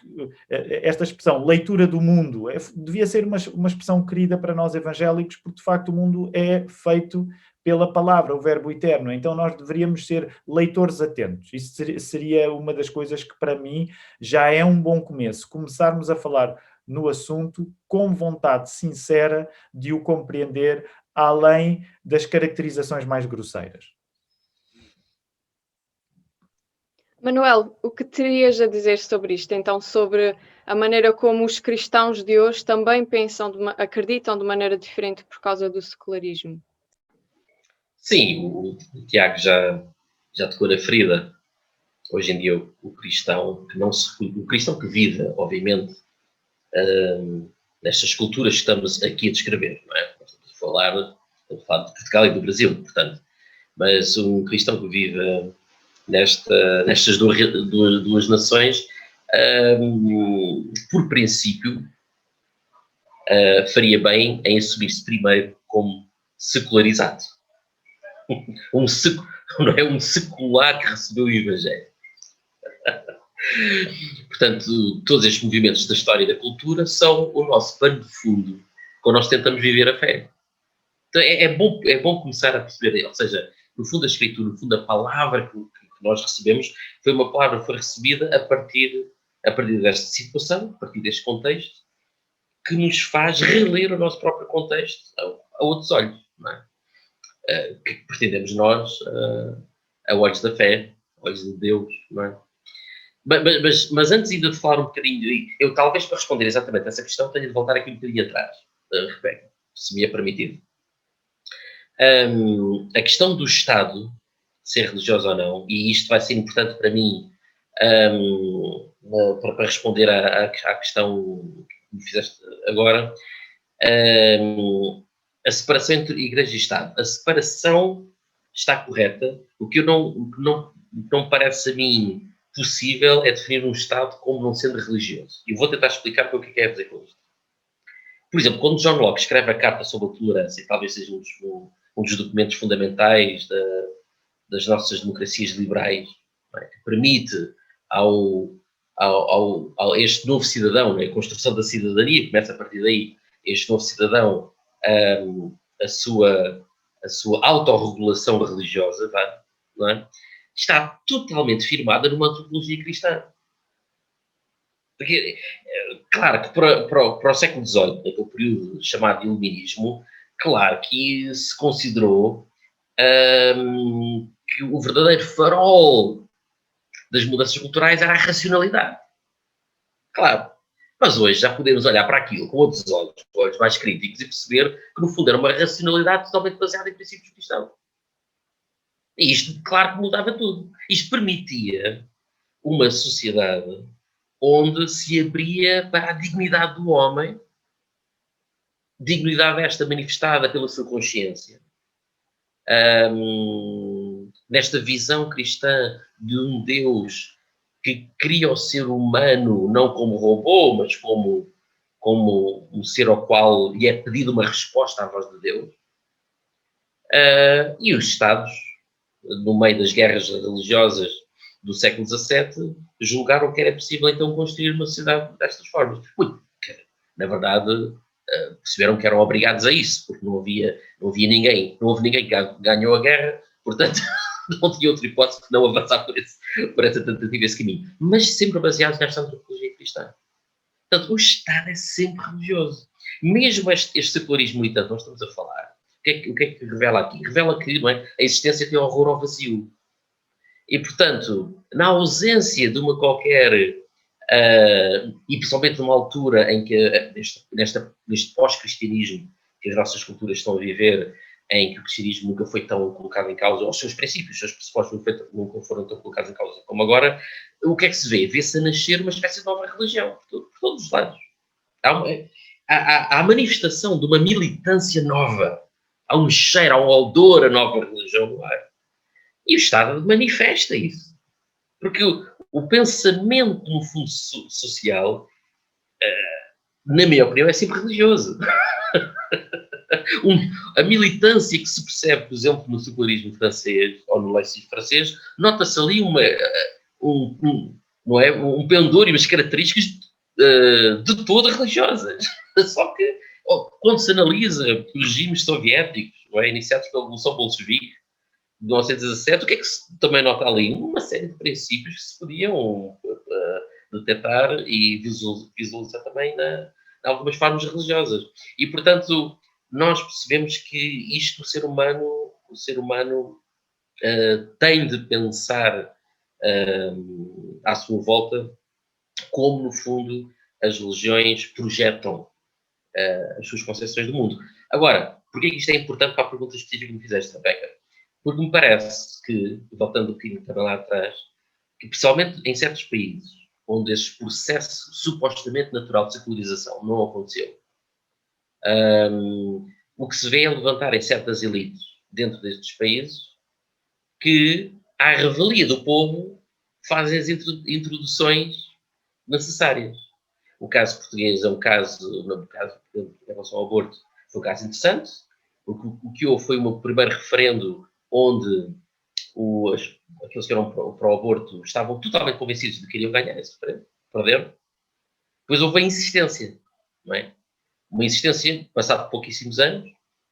esta expressão, leitura do mundo, devia ser uma expressão querida para nós evangélicos, porque, de facto, o mundo é feito pela palavra, o verbo eterno. Então, nós deveríamos ser leitores atentos. Isso seria uma das coisas que, para mim, já é um bom começo. Começarmos a falar no assunto com vontade sincera de o compreender, além das caracterizações mais grosseiras. Manuel, o que terias a dizer sobre isto? Então, sobre a maneira como os cristãos de hoje também pensam, acreditam de maneira diferente por causa do secularismo? Sim, o Tiago já tocou na ferida. Hoje em dia, o cristão que vive, obviamente, nestas culturas que estamos aqui a descrever, não é? Estamos a falar de Portugal e do Brasil, portanto. Mas um cristão que vive nestas duas nações, por princípio, faria bem em assumir-se primeiro como secularizado. Não é um secular que recebeu o Evangelho. Portanto, todos estes movimentos da história e da cultura são o nosso pano de fundo quando nós tentamos viver a fé. Então, é bom começar a perceber, ou seja, no fundo a Escritura, no fundo a palavra que nós recebemos, foi uma palavra que foi recebida a partir desta situação, a partir deste contexto, que nos faz reler o nosso próprio contexto a outros olhos, não é? Que pretendemos nós a olhos da fé, a olhos de Deus, não é? Mas antes ainda de falar um bocadinho, eu talvez para responder exatamente a essa questão tenha de voltar aqui um bocadinho atrás, Rebeca, se me é permitido. A questão do Estado ser religioso ou não, e isto vai ser importante para mim para responder à questão que me fizeste agora, a separação entre Igreja e Estado. A separação está correta. O que não parece a mim possível é definir um Estado como não sendo religioso. E vou tentar explicar o que é dizer com isto. Por exemplo, quando John Locke escreve a Carta sobre a Tolerância, e talvez seja um dos documentos fundamentais das nossas democracias liberais, não é? Que permite a este novo cidadão, não é? A construção da cidadania, começa a partir daí, este novo cidadão, a sua autorregulação religiosa, não é? Está totalmente firmada numa antropologia cristã. Porque, claro que para o século XVIII, naquele período chamado de Iluminismo, claro que se considerou que o verdadeiro farol das mudanças culturais era a racionalidade. Claro. Mas hoje já podemos olhar para aquilo com outros olhos mais críticos e perceber que, no fundo, era uma racionalidade totalmente baseada em princípios cristãos. E isto, claro que mudava tudo. Isto permitia uma sociedade onde se abria para a dignidade do homem, dignidade esta manifestada pela sua consciência, nesta visão cristã de um Deus que cria o ser humano não como robô, mas como um ser ao qual lhe é pedida uma resposta à voz de Deus. E os Estados, no meio das guerras religiosas do século XVII, julgaram que era possível então construir uma sociedade destas formas. Na verdade, perceberam que eram obrigados a isso, porque não houve ninguém que ganhou a guerra, portanto não tinha outra hipótese que não avançar por essa tentativa, esse caminho. Mas sempre baseados nesta antropologia cristã. Portanto, o Estado é sempre religioso. Mesmo este secularismo militante que nós estamos a falar, o que é que revela aqui? Revela que, não é, a existência tem horror ao vazio. E, portanto, na ausência de uma qualquer, e principalmente numa altura em que, neste pós-cristianismo que as nossas culturas estão a viver, em que o cristianismo nunca foi tão colocado em causa, os seus princípios, os seus pressupostos nunca foram tão colocados em causa como agora, o que é que se vê? Vê-se a nascer uma espécie de nova religião, por todos os lados. Há a manifestação de uma militância nova, há um cheiro, há um odor a nova religião no ar. E o Estado manifesta isso. Porque o pensamento, no fundo, social, na minha opinião, é sempre religioso. A militância que se percebe, por exemplo, no secularismo francês, ou no laicismo francês, nota-se ali um pendor e umas características de todas religiosas. Só que, quando se analisa os regimes soviéticos, não é, iniciados pela Revolução Bolchevique, de 1917, o que é que se também nota ali? Uma série de princípios que se podiam detectar e visualizar também em algumas formas religiosas. E, portanto, nós percebemos que o ser humano tem de pensar à sua volta como, no fundo, as religiões projetam as suas concepções do mundo. Agora, porquê que isto é importante para a pergunta específica que me fizeste, Rebecca? Porque me parece que, voltando um bocadinho também lá atrás, que principalmente em certos países, onde esse processo supostamente natural de secularização não aconteceu, o que se vê é levantar em certas elites dentro destes países que, à revelia do povo, fazem as introduções necessárias. O caso português é um caso, em relação ao aborto, foi um caso interessante. O que houve foi um primeiro referendo onde aqueles que eram para o aborto estavam totalmente convencidos de que iriam ganhar esse referendo, perderam. Depois houve a insistência, não é? Uma insistência, passado pouquíssimos anos,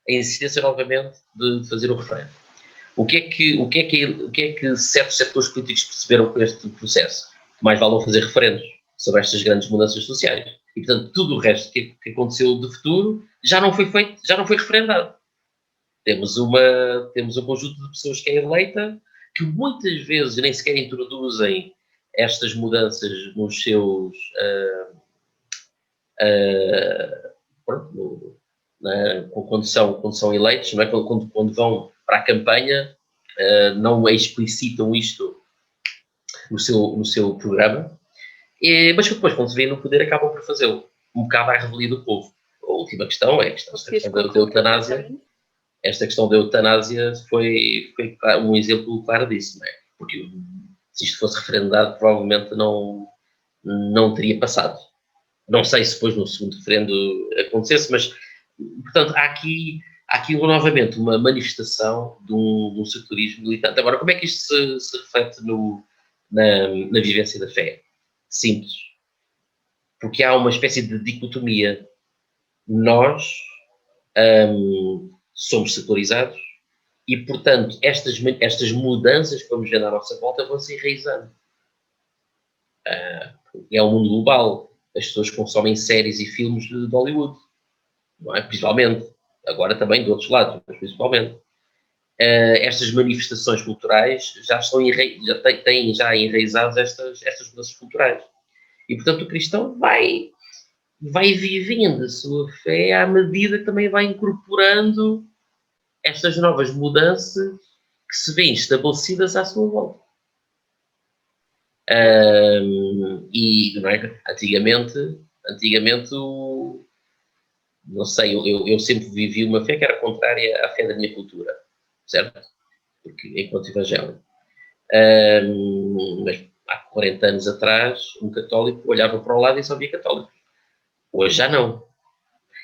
a insistência novamente de fazer o referendo. O que é que certos setores políticos perceberam com este processo? Que mais vale fazer referendos sobre estas grandes mudanças sociais. E, portanto, tudo o resto que aconteceu de futuro já não foi feito, já não foi referendado. Temos um conjunto de pessoas que é eleita, que muitas vezes nem sequer introduzem estas mudanças nos seus... quando são eleitos, não é? Quando vão para a campanha, não explicitam isto no seu programa, mas depois, quando se vê no poder, acabam por fazê-lo, um bocado à revelia do povo. A última questão é a questão da eutanásia. Esta questão da eutanásia foi um exemplo claro disso, não é? Porque se isto fosse referendado, provavelmente não teria passado. Não sei se depois no segundo referendo acontecesse, mas, portanto, há aqui novamente uma manifestação de um secularismo militante. Agora, como é que isto se reflete na vivência da fé? Simples. Porque há uma espécie de dicotomia. Nós somos secularizados e, portanto, estas mudanças que vamos ver à nossa volta vão se enraizando. É um mundo global. As pessoas consomem séries e filmes de Hollywood, não é? Principalmente. Agora também de outros lados, mas principalmente. Estas manifestações culturais já têm enraizadas estas mudanças culturais. E, portanto, o cristão vai vivendo a sua fé à medida que também vai incorporando estas novas mudanças que se vêem estabelecidas à sua volta. E não é? Antigamente não sei, eu sempre vivi uma fé que era contrária à fé da minha cultura, certo? Porque enquanto evangélico. Mas há 40 anos atrás, um católico olhava para o lado e só via católicos. Hoje já não.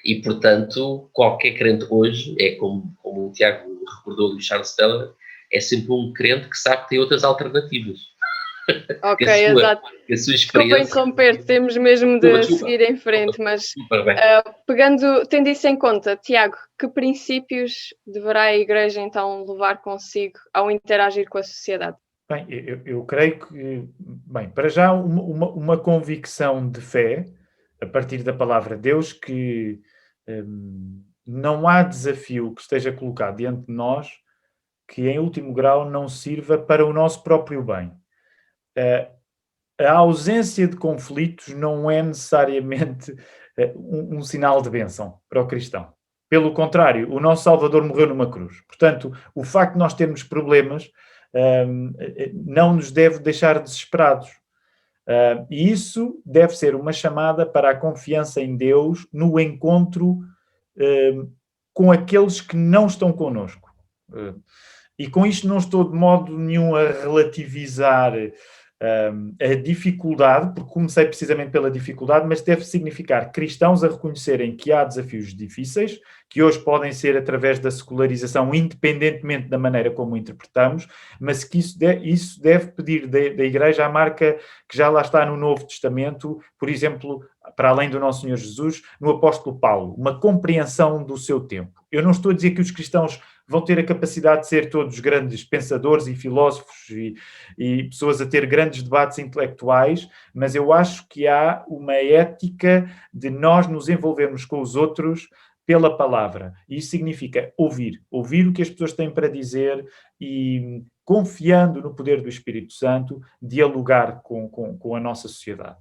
E, portanto, qualquer crente hoje, é como o Tiago recordou do Charles Taylor, é sempre um crente que sabe que tem outras alternativas. Ok, exato. A sua Desculpa interromper, temos mesmo de seguir em frente, mas tendo isso em conta, Tiago, que princípios deverá a Igreja então levar consigo ao interagir com a sociedade? Bem, eu creio que, para já uma convicção de fé, a partir da palavra de Deus, que não há desafio que esteja colocado diante de nós que, em último grau, não sirva para o nosso próprio bem. A ausência de conflitos não é necessariamente um sinal de bênção para o cristão. Pelo contrário, o nosso Salvador morreu numa cruz. Portanto, o facto de nós termos problemas não nos deve deixar desesperados. E isso deve ser uma chamada para a confiança em Deus no encontro com aqueles que não estão connosco. E com isto não estou de modo nenhum a relativizar a dificuldade, porque comecei precisamente pela dificuldade, mas deve significar cristãos a reconhecerem que há desafios difíceis, que hoje podem ser através da secularização, independentemente da maneira como o interpretamos, mas que isso deve pedir da Igreja a marca que já lá está no Novo Testamento, por exemplo, para além do nosso Senhor Jesus, no apóstolo Paulo, uma compreensão do seu tempo. Eu não estou a dizer que os cristãos vão ter a capacidade de ser todos grandes pensadores e filósofos e pessoas a ter grandes debates intelectuais, mas eu acho que há uma ética de nós nos envolvermos com os outros pela palavra. E isso significa ouvir o que as pessoas têm para dizer e, confiando no poder do Espírito Santo, dialogar com a nossa sociedade.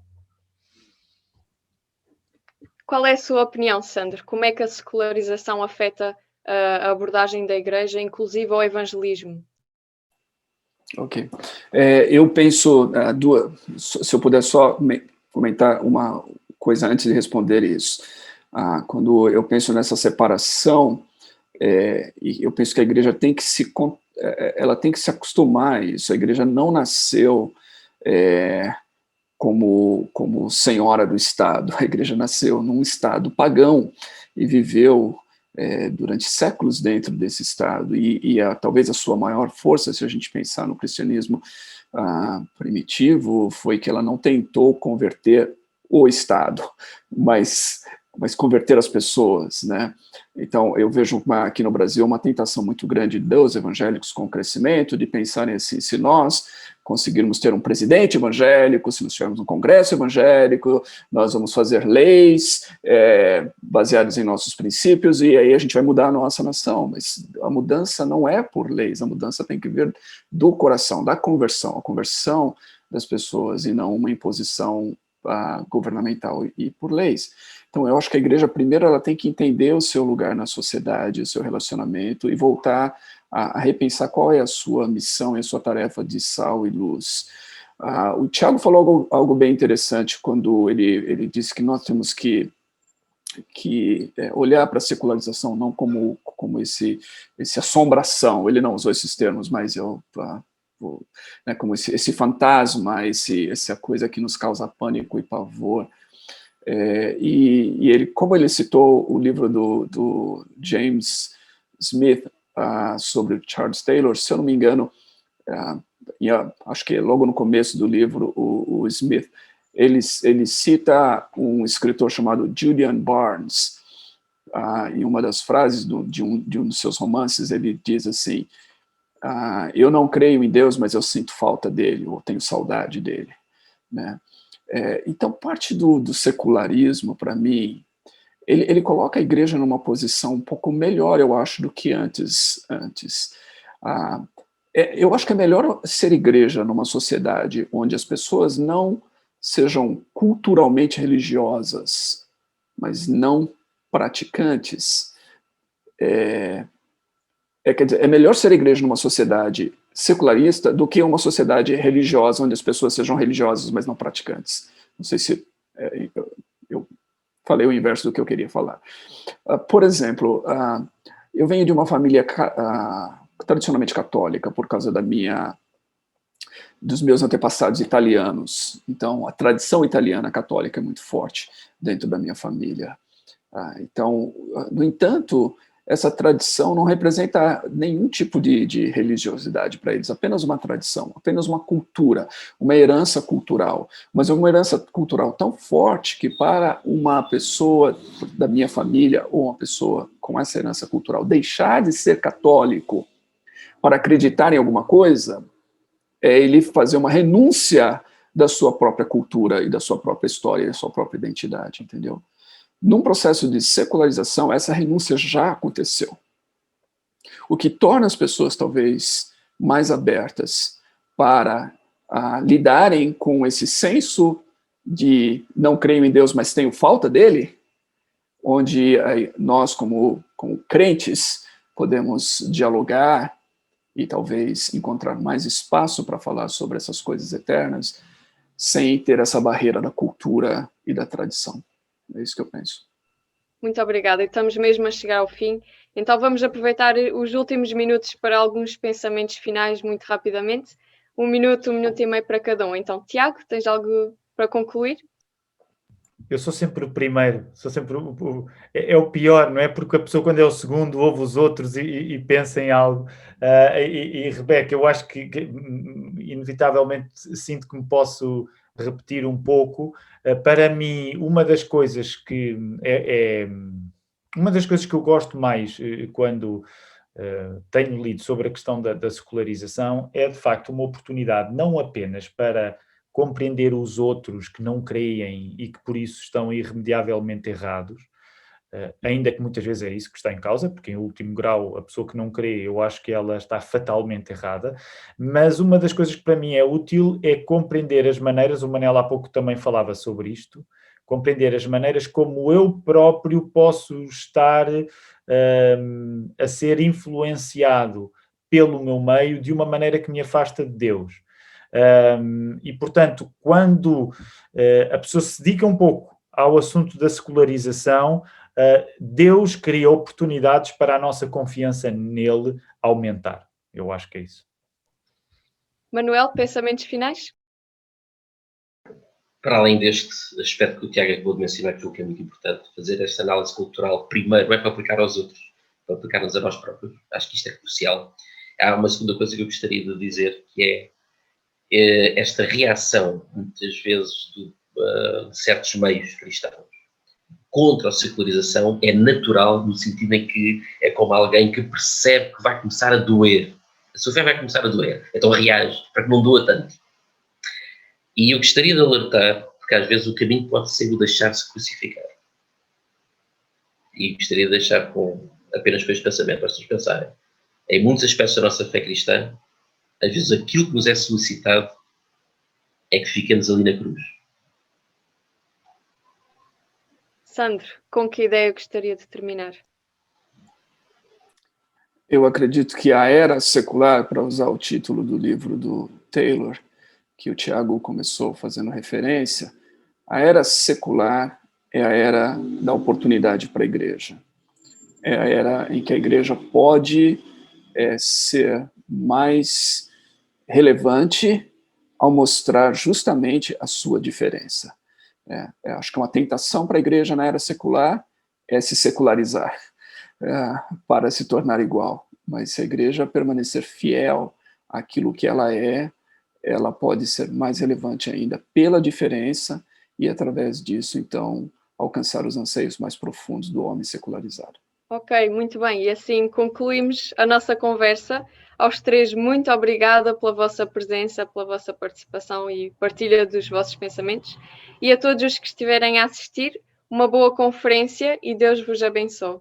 Qual é a sua opinião, Sandro? Como é que a secularização afeta a abordagem da Igreja, inclusive ao evangelismo? Ok. Eu penso, se eu puder só comentar uma coisa antes de responder isso. Quando eu penso nessa separação, e eu penso que a Igreja tem que ela tem que se acostumar a isso. A Igreja não nasceu como senhora do Estado. A Igreja nasceu num Estado pagão e viveu durante séculos dentro desse Estado, e talvez a sua maior força, se a gente pensar no cristianismo primitivo, foi que ela não tentou converter o Estado, mas converter as pessoas, né? Então, eu vejo aqui no Brasil uma tentação muito grande dos evangélicos com o crescimento, de pensarem assim, se nós conseguirmos ter um presidente evangélico, se nós tivermos um congresso evangélico, nós vamos fazer leis baseadas em nossos princípios, e aí a gente vai mudar a nossa nação. Mas a mudança não é por leis, a mudança tem que vir do coração, da conversão, a conversão das pessoas, e não uma imposição governamental e por leis. Então, eu acho que a Igreja, primeiro, ela tem que entender o seu lugar na sociedade, o seu relacionamento, e voltar a repensar qual é a sua missão e a sua tarefa de sal e luz. O Tiago falou algo bem interessante quando ele disse que nós temos que olhar para a secularização não como esse assombração. Ele não usou esses termos, mas como esse fantasma, essa coisa que nos causa pânico e pavor. E ele, como ele citou o livro do James Smith sobre o Charles Taylor, se eu não me engano, acho que logo no começo do livro, o Smith, ele cita um escritor chamado Julian Barnes. Em uma das frases de um dos seus romances, ele diz assim: eu não creio em Deus, mas eu sinto falta dele, ou tenho saudade dele, né? Então, parte do secularismo, para mim, ele coloca a igreja numa posição um pouco melhor, eu acho, do que antes. Eu acho que é melhor ser igreja numa sociedade onde as pessoas não sejam culturalmente religiosas, mas não praticantes. Quer dizer, é melhor ser igreja numa sociedade secularista do que uma sociedade religiosa, onde as pessoas sejam religiosas, mas não praticantes. Não sei se eu falei o inverso do que eu queria falar. Por exemplo, eu venho de uma família tradicionalmente católica, por causa dos meus antepassados italianos. Então, a tradição italiana católica é muito forte dentro da minha família. Então, no entanto, essa tradição não representa nenhum tipo de religiosidade para eles, apenas uma tradição, apenas uma cultura, uma herança cultural. Mas é uma herança cultural tão forte que, para uma pessoa da minha família, ou uma pessoa com essa herança cultural, deixar de ser católico para acreditar em alguma coisa, é ele fazer uma renúncia da sua própria cultura e da sua própria história e da sua própria identidade, entendeu? Num processo de secularização, essa renúncia já aconteceu. O que torna as pessoas, talvez, mais abertas para lidarem com esse senso de não creio em Deus, mas tenho falta dele, onde nós, como crentes, podemos dialogar e talvez encontrar mais espaço para falar sobre essas coisas eternas, sem ter essa barreira da cultura e da tradição. É isso que eu penso. Muito obrigada. Estamos mesmo a chegar ao fim. Então vamos aproveitar os últimos minutos para alguns pensamentos finais muito rapidamente. 1 minuto, 1 minuto e meio para cada um. Então, Tiago, tens algo para concluir? Eu sou sempre o primeiro, sou sempre é o pior, não é? Porque a pessoa, quando é o segundo, ouve os outros e pensa em algo. Rebeca, eu acho que inevitavelmente sinto que me posso repetir um pouco. Para mim, uma das coisas que eu gosto mais quando tenho lido sobre a questão da secularização é, de facto, uma oportunidade não apenas para compreender os outros que não creem e que por isso estão irremediavelmente errados, ainda que muitas vezes é isso que está em causa, porque em último grau a pessoa que não crê, eu acho que ela está fatalmente errada, mas uma das coisas que para mim é útil é compreender as maneiras, o Manel há pouco também falava sobre isto, compreender as maneiras como eu próprio posso estar a ser influenciado pelo meu meio de uma maneira que me afasta de Deus. E, portanto, quando a pessoa se dedica um pouco ao assunto da secularização, Deus cria oportunidades para a nossa confiança nele aumentar. Eu acho que é isso. Manuel, pensamentos finais? Para além deste aspecto que o Tiago acabou de mencionar, que é muito importante, fazer esta análise cultural primeiro, não é para aplicar aos outros, para aplicar-nos a nós próprios. Acho que isto é crucial. Há uma segunda coisa que eu gostaria de dizer, que é esta reação, muitas vezes, de certos meios cristãos contra a secularização é natural, no sentido em que é como alguém que percebe que vai começar a doer. A sua fé vai começar a doer, então reage para que não doa tanto. E eu gostaria de alertar, porque às vezes o caminho pode ser o deixar-se crucificar. E gostaria de deixar apenas com este pensamento, para vocês pensarem. Em muitos aspectos da nossa fé cristã, às vezes aquilo que nos é solicitado é que fiquemos ali na cruz. Sandro, com que ideia gostaria de terminar? Eu acredito que a era secular, para usar o título do livro do Taylor, que o Tiago começou fazendo referência, a era secular é a era da oportunidade para a igreja. É a era em que a igreja pode ser mais relevante ao mostrar justamente a sua diferença. Acho que uma tentação para a igreja na era secular é se secularizar, para se tornar igual. Mas se a igreja permanecer fiel àquilo que ela pode ser mais relevante ainda pela diferença e, através disso, então, alcançar os anseios mais profundos do homem secularizado. Ok, muito bem. E assim concluímos a nossa conversa. Aos três, muito obrigada pela vossa presença, pela vossa participação e partilha dos vossos pensamentos. E a todos os que estiverem a assistir, uma boa conferência e Deus vos abençoe.